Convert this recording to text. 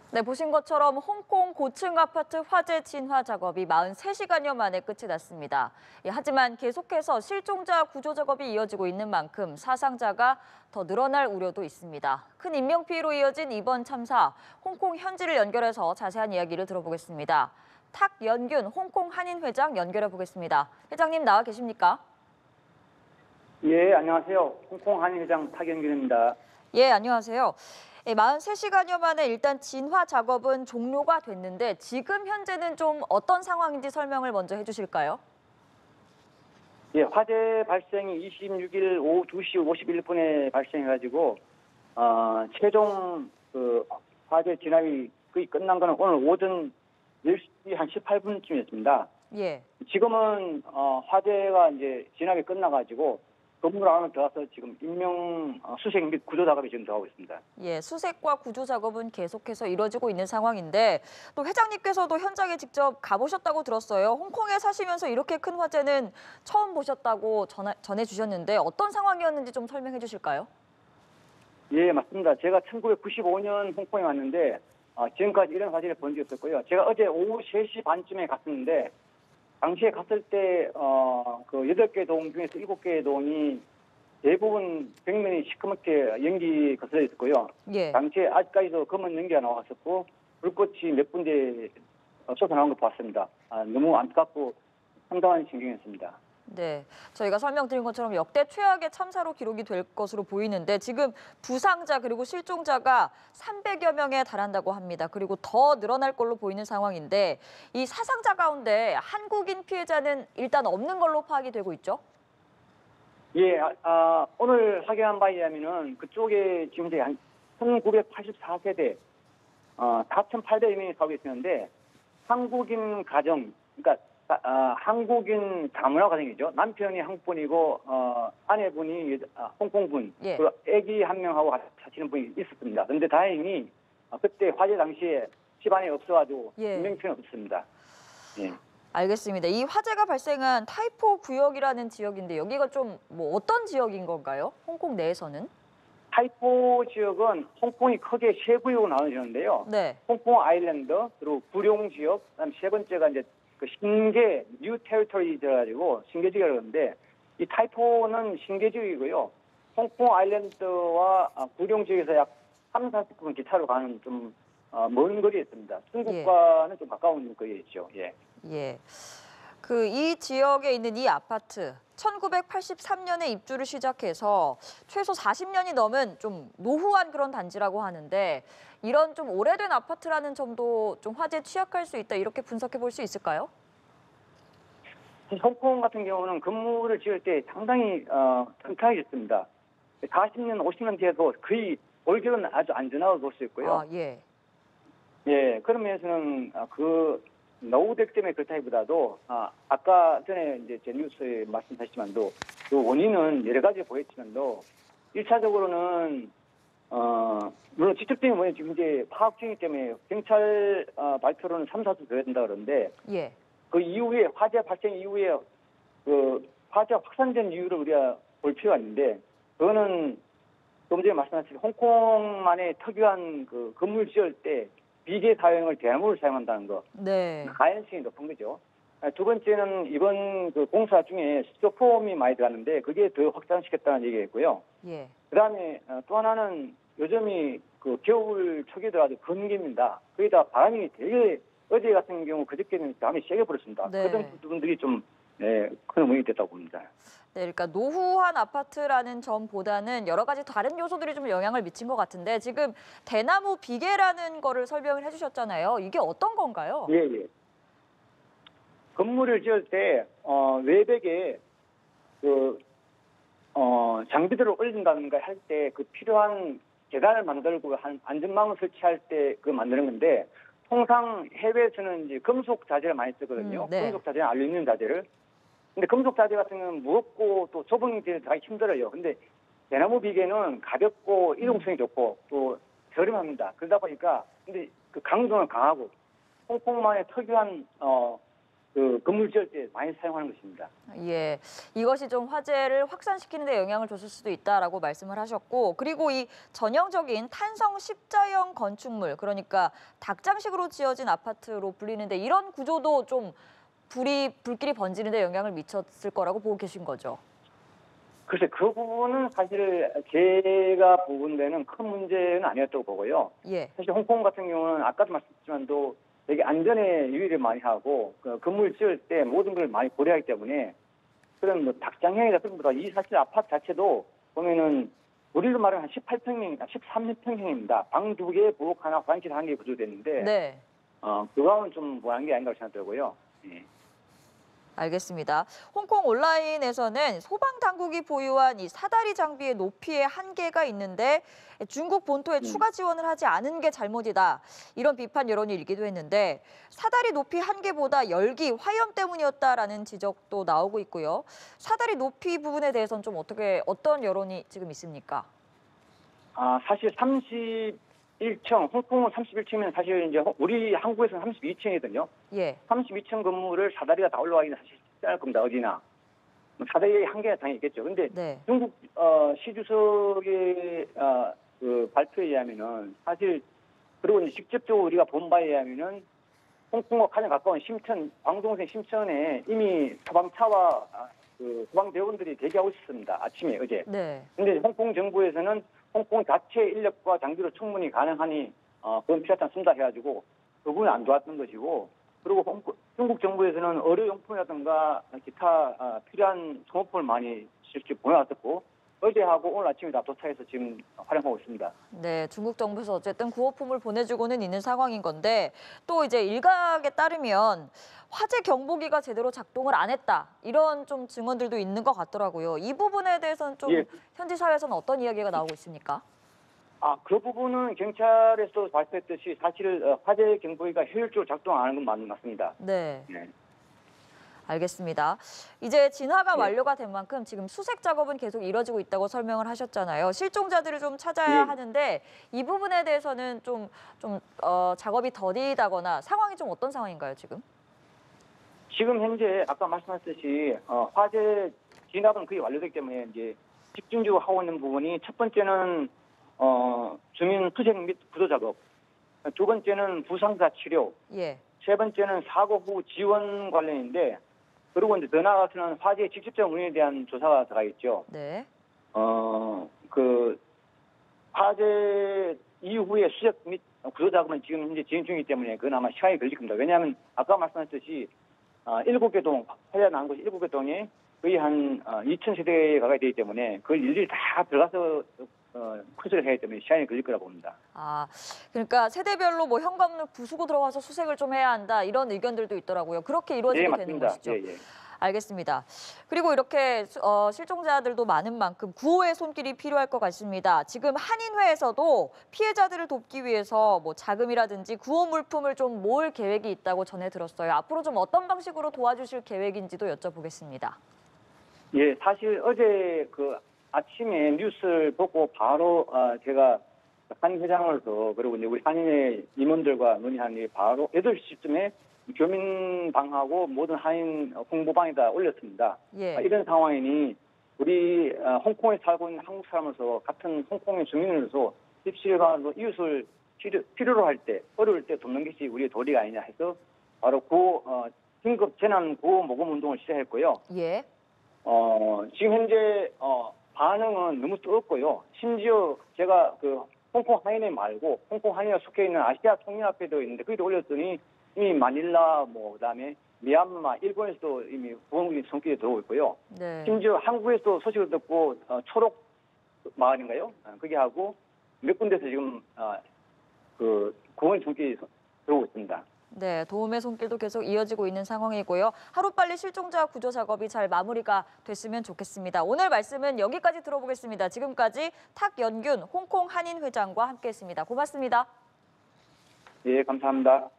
네, 보신 것처럼 홍콩 고층 아파트 화재 진화 작업이 43시간여 만에 끝이 났습니다. 하지만 계속해서 실종자 구조 작업이 이어지고 있는 만큼 사상자가 더 늘어날 우려도 있습니다. 큰 인명피해로 이어진 이번 참사, 홍콩 현지를 연결해서 자세한 이야기를 들어보겠습니다. 탁연균 홍콩 한인 회장 연결해 보겠습니다. 회장님 나와 계십니까? 예, 안녕하세요. 홍콩 한인회장 탁연균입니다. 예, 안녕하세요. 43시간여 만에 일단 진화 작업은 종료가 됐는데 지금 현재는 좀 어떤 상황인지 설명을 먼저 해주실까요? 예, 화재 발생이 26일 오후 2시 51분에 발생해가지고 최종 화재 진압이 거의 끝난 거는 오늘 오전 10시 한 18분쯤이었습니다. 예. 지금은 화재가 이제 진압이 끝나가지고 건물 안으로 들어가서 지금 수색 및 구조 작업이 지금 들어가고 있습니다. 예, 수색과 구조 작업은 계속해서 이뤄지고 있는 상황인데 또 회장님께서도 현장에 직접 가보셨다고 들었어요. 홍콩에 사시면서 이렇게 큰 화재는 처음 보셨다고 전해주셨는데 어떤 상황이었는지 좀 설명해 주실까요? 예, 맞습니다. 제가 1995년 홍콩에 왔는데 지금까지 이런 화재를 본 적이 없었고요. 제가 어제 오후 3시 반쯤에 갔었는데 당시에 갔을 때 그 8개 동 중에서 7개의 동이 대부분 벽면이 시커멓게 연기 거슬려 있었고요. 예. 당시에 아직까지도 검은 연기가 나왔었고 불꽃이 몇 군데 쏟아나온 걸 봤습니다. 너무 안타깝고 상당한 신경이었습니다. 네, 저희가 설명드린 것처럼 역대 최악의 참사로 기록이 될 것으로 보이는데 지금 부상자 그리고 실종자가 300여 명에 달한다고 합니다. 그리고 더 늘어날 걸로 보이는 상황인데 이 사상자 가운데 한국인 피해자는 일단 없는 걸로 파악이 되고 있죠? 예, 오늘 확인한 바에 의하면은 그쪽에 지금 이제 한 1984세대 4,800여 명이 살고 있었는데 한국인 가정, 그러니까 한국인 다문화 가정이죠. 남편이 한국분이고 아내분이 홍콩분, 예. 그리고 아기 한 명하고 같이 사시는 분이 있었습니다. 그런데 다행히 그때 화재 당시에 집안에 없어가지고 예. 인명피해는 없었습니다. 예. 알겠습니다. 이 화재가 발생한 타이포 구역이라는 지역인데 여기가 좀 뭐 어떤 지역인 건가요? 홍콩 내에서는? 타이포 지역은 홍콩이 크게 세 구역으로 나눠지는데요. 네. 홍콩 아일랜드, 그리고 구룡 지역, 그다음 세 번째가 이제 그 신계 뉴 테리토리 돼가지고 신계 지역이라고 하는데 이 타이포는 신계 지역이고요. 홍콩 아일랜드와 구룡 지역에서 약 3, 40분 기차로 가는 좀 먼 거리에 있습니다. 중국과는 좀 가까운 거리에 있죠. 예. 예. 이 지역에 있는 이 아파트 1983년에 입주를 시작해서 최소 40년이 넘은 좀 노후한 그런 단지라고 하는데 이런 좀 오래된 아파트라는 점도 좀 화재에 취약할 수 있다 이렇게 분석해 볼 수 있을까요? 홍콩 같은 경우는 건물을 지을 때 상당히 튼튼하게 짓습니다. 40년, 50년 뒤에도 거의 올겨울은 아주 안전하다고 볼 수 있고요. 예. 예, 그런 면에서는 그 노후되기 때문에 그렇다기보다도 아까 전에 이제 제 뉴스에 말씀하셨지만도 그 원인은 여러 가지 보였지만도 1차적으로는 물론 직접적인 원인이 지금 이제 파악 중이기 때문에 경찰 발표로는 3, 4주 돼야 된다 그러는데 예. 그 이후에 화재 발생 이후에 그 화재가 확산된 이유를 우리가 볼 필요가 있는데 그거는 좀 전에 말씀하신 홍콩만의 특유한 그 건물 지을 때 비계 사용을 대나무를 사용한다는 거. 네. 가연성이 높은 거죠. 두 번째는 이번 그 공사 중에 스티로폼이 많이 들어갔는데 그게 더 확장시켰다는 얘기였고요. 예. 그다음에 또 하나는 요즘이 그 겨울 초기더라도 건기입니다. 거기다 바람이 되게 어제 같은 경우 그저께는 바람이 세게 불었습니다. 네. 그런 부분들이 좀 큰 원인이 됐다고 봅니다. 네, 그러니까 노후한 아파트라는 점보다는 여러 가지 다른 요소들이 좀 영향을 미친 것 같은데 지금 대나무 비계라는 거를 설명을 해주셨잖아요. 이게 어떤 건가요? 예, 예. 건물을 지을 때 외벽에 그 장비들을 올린다든가 할 때 그 필요한 계단을 만들고 한 안전망을 설치할 때 그 만드는 건데 통상 해외에서는 이제 금속 자재를 많이 쓰거든요. 네. 금속 자재는 알루미늄 자재를. 근데 금속 자재 같은 경우는 무겁고 또 좁은 데 들어가기 힘들어요. 근데 대나무 비계는 가볍고 이동성이 좋고 또 저렴합니다. 그러다 보니까 근데 그 강도는 강하고 홍콩만의 특유한 그 건물 지을 때 많이 사용하는 것입니다. 예, 이것이 좀 화재를 확산시키는 데 영향을 줬을 수도 있다라고 말씀을 하셨고, 그리고 이 전형적인 탄성 십자형 건축물, 그러니까 닭장식으로 지어진 아파트로 불리는데 이런 구조도 좀 불길이 번지는 데 영향을 미쳤을 거라고 보고 계신 거죠? 글쎄 그 부분은 사실 제가 보는 데는 큰 문제는 아니었다고 보고요. 예, 사실 홍콩 같은 경우는 아까도 말씀드렸지만도 되게 안전에 유의를 많이 하고 그 건물 지을 때 모든 걸 많이 고려하기 때문에 그런 뭐 닭장형이나 그런 것보다 이 사실 아파트 자체도 보면은 우리로 말하면 한 18평형, 13평형입니다. 방 2개, 부엌 하나, 화장실 1개 구조됐는데 네. 그거는 좀 뭐한 게 아닌가 생각되고요. 예. 알겠습니다. 홍콩 온라인에서는 소방 당국이 보유한 이 사다리 장비의 높이에 한계가 있는데 중국 본토에 추가 지원을 하지 않은 게 잘못이다. 이런 비판 여론이 일기도 했는데 사다리 높이 한계보다 열기, 화염 때문이었다라는 지적도 나오고 있고요. 사다리 높이 부분에 대해서는 좀 어떤 여론이 지금 있습니까? 사실 31층, 홍콩은 31층이면 사실 이제 우리 한국에서는 32층이거든요. 예. 32층 건물을 사다리가 다 올라가기는 사실 쉽지 않을 겁니다. 어디나. 사다리의 한계가 당연히 있겠죠. 근데 네. 중국 시주석의 그 발표에 의하면은 사실 그리고 이제 직접적으로 우리가 본 바에 의하면은 홍콩과 가장 가까운 심천, 광동성 심천에 이미 소방차와 그 소방대원들이 대기하고 있었습니다. 아침에 어제. 네. 근데 홍콩 정부에서는 홍콩 자체 인력과 장비로 충분히 가능하니 그건 필요하지 않습니다 해가지고 그분은 안 도왔던 것이고 그리고 중국 정부에서는 의료용품이라든가 기타 필요한 소모품을 많이 직접 보내왔었고 어제하고 오늘 아침에 다 도착해서 지금 활용하고 있습니다. 네, 중국 정부에서 어쨌든 구호품을 보내주고는 있는 상황인 건데 또 이제 일각에 따르면 화재 경보기가 제대로 작동을 안 했다 이런 좀 증언들도 있는 것 같더라고요. 이 부분에 대해서는 좀 예. 현지 사회에서는 어떤 이야기가 나오고 있습니까? 그 부분은 경찰에서 발표했듯이 사실 화재 경보기가 효율적으로 작동 안 하는 건 맞습니다. 네. 네. 알겠습니다. 이제 진화가 예. 완료가 된 만큼 지금 수색 작업은 계속 이뤄지고 있다고 설명을 하셨잖아요. 실종자들을 좀 찾아야 예. 하는데 이 부분에 대해서는 좀 작업이 더디다거나 상황이 좀 어떤 상황인가요, 지금? 지금 현재 아까 말씀하셨듯이 화재 진압은 거의 완료되기 때문에 이제 집중적으로 하고 있는 부분이 첫 번째는 주민 수색 및 구조 작업, 두 번째는 부상자 치료, 예. 세 번째는 사고 후 지원 관련인데 그리고 이제 더 나아가서는 화재의 직접적 원인에 대한 조사가 들어가 있죠. 네. 그 화재 이후에 수색 및 구조 작업은 지금 현재 진행 중이기 때문에 그건 아마 시간이 걸릴 겁니다. 왜냐하면 아까 말씀하셨듯이 7개 동, 화재가 난 곳이 7개 동에 거의 한 2,000세대에 가까이 되기 때문에 그걸 일일이 다 들어가서 컨트롤 해야 되기 때문에 시간이 걸릴 거라고 봅니다. 그러니까 세대별로 뭐 현관문을 부수고 들어와서 수색을 좀 해야 한다 이런 의견들도 있더라고요. 그렇게 이루어지게 되는 맞습니다. 것이죠. 예. 알겠습니다. 그리고 이렇게 실종자들도 많은 만큼 구호의 손길이 필요할 것 같습니다. 지금 한인회에서도 피해자들을 돕기 위해서 뭐 자금이라든지 구호 물품을 좀 모을 계획이 있다고 전해 들었어요. 앞으로 좀 어떤 방식으로 도와주실 계획인지도 여쭤보겠습니다. 예, 사실 어제 그 아침에 뉴스를 보고 바로 제가 한인 회장으로서 그리고 이제 우리 한인회 임원들과 논의하니 바로 8시쯤에 교민방하고 모든 한인 홍보방에다 올렸습니다. 예. 이런 상황이니 우리 홍콩에 살고 있는 한국 사람으로서 같은 홍콩의 주민으로서 입시일반으로 이웃을 필요로 할 때, 어려울 때 돕는 것이 우리의 도리가 아니냐 해서 바로 긴급 재난 구호 모금 운동을 시작했고요. 예. 지금 현재 반응은 너무 뜨겁고요. 심지어 제가 그 홍콩 한인회 말고 홍콩 한인회가 속해 있는 아시아 총연합회도 있는데 거기도 올렸더니 이미 마닐라 그다음에 미얀마, 일본에서도 이미 구원군이 손길에 들어오고 있고요. 네. 심지어 한국에서도 소식을 듣고 초록 마을인가요? 거기 하고 몇 군데서 지금 그 구원 손길이 들어오고 있습니다. 네, 도움의 손길도 계속 이어지고 있는 상황이고요. 하루빨리 실종자 구조 작업이 잘 마무리가 됐으면 좋겠습니다. 오늘 말씀은 여기까지 들어보겠습니다. 지금까지 탁연균 홍콩 한인 회장과 함께했습니다. 고맙습니다. 예, 감사합니다.